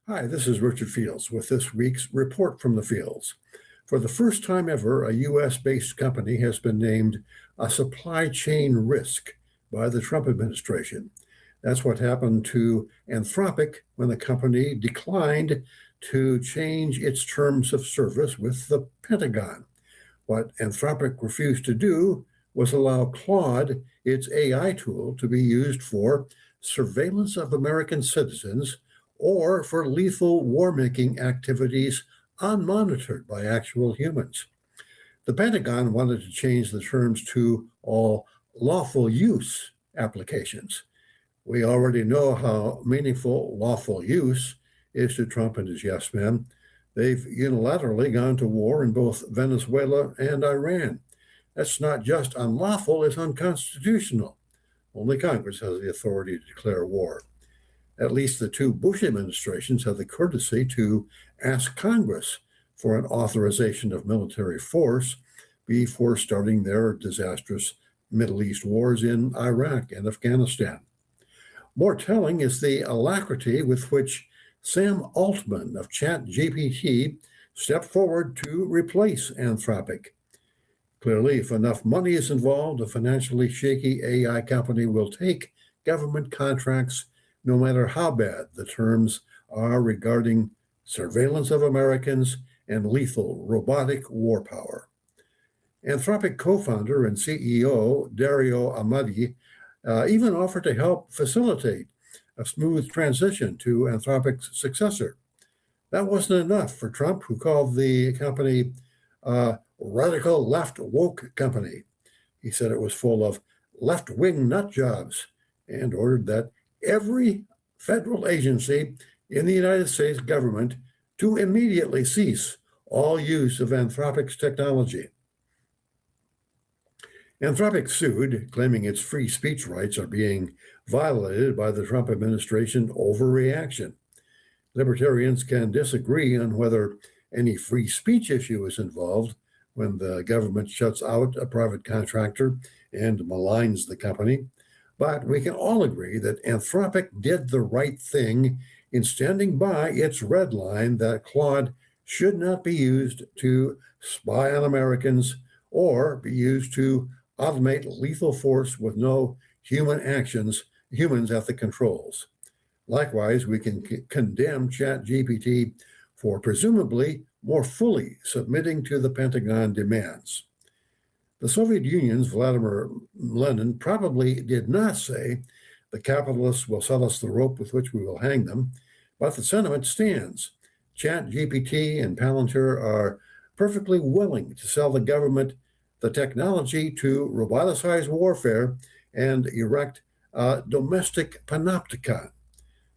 Hi, this is Richard Fields with this week's Report from the Fields. For the first time ever, a U.S.-based company has been named a supply chain risk by the Trump administration. That's what happened to Anthropic when the company declined to change its terms of service with the Pentagon. What Anthropic refused to do was allow Claude, its AI tool, to be used for surveillance of American citizens or for lethal war-making activities unmonitored by actual humans. The Pentagon wanted to change the terms to all lawful use applications. We already know how meaningful lawful use is to Trump and his yes men. They've unilaterally gone to war in both Venezuela and Iran. That's not just unlawful, it's unconstitutional. Only Congress has the authority to declare war. At least the two Bush administrations had the courtesy to ask Congress for an authorization of military force before starting their disastrous Middle East wars in Iraq and Afghanistan. More telling is the alacrity with which Sam Altman of ChatGPT stepped forward to replace Anthropic. Clearly, if enough money is involved, a financially shaky AI company will take government contracts no matter how bad the terms are regarding surveillance of Americans and lethal robotic war power. Anthropic co-founder and CEO Dario Amodei even offered to help facilitate a smooth transition to Anthropic's successor. That wasn't enough for Trump, who called the company a radical left woke company. He said it was full of left-wing nut jobs and ordered that every federal agency in the United States government to immediately cease all use of Anthropic's technology. Anthropic sued, claiming its free speech rights are being violated by the Trump administration overreaction. Libertarians can disagree on whether any free speech issue is involved when the government shuts out a private contractor and maligns the company. But we can all agree that Anthropic did the right thing in standing by its red line that Claude should not be used to spy on Americans or be used to automate lethal force with no humans at the controls. Likewise, we can condemn ChatGPT for presumably more fully submitting to the Pentagon demands. The Soviet Union's Vladimir Lenin probably did not say the capitalists will sell us the rope with which we will hang them, but the sentiment stands. ChatGPT and Palantir are perfectly willing to sell the government the technology to roboticize warfare and erect a domestic panopticon.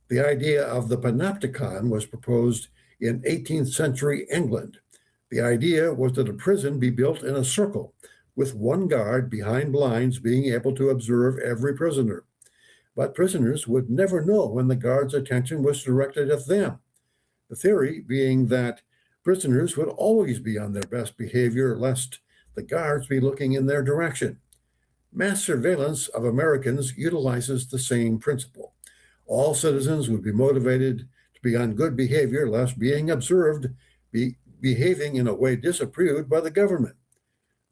The idea of the panopticon was proposed in 18th century England. The idea was that a prison be built in a circle, with one guard behind blinds being able to observe every prisoner. But prisoners would never know when the guard's attention was directed at them. The theory being that prisoners would always be on their best behavior lest the guards be looking in their direction. Mass surveillance of Americans utilizes the same principle. All citizens would be motivated to be on good behavior lest being observed behaving in a way disapproved by the government.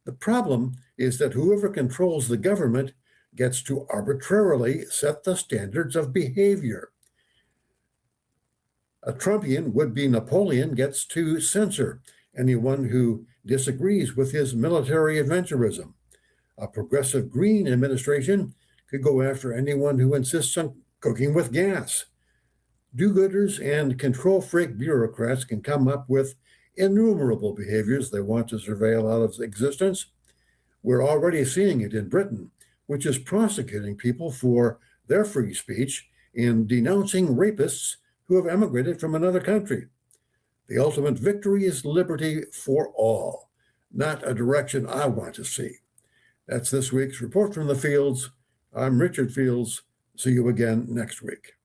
The problem is that whoever controls the government gets to arbitrarily set the standards of behavior. A Trumpian would-be Napoleon gets to censor anyone who disagrees with his military adventurism. A progressive Green administration could go after anyone who insists on cooking with gas. Do-gooders and control-freak bureaucrats can come up with innumerable behaviors they want to surveil out of existence. We're already seeing it in Britain, which is prosecuting people for their free speech and denouncing rapists who have emigrated from another country. The ultimate victory is liberty for all, not a direction I want to see. That's this week's Report from the Fields. I'm Richard Fields. See you again next week.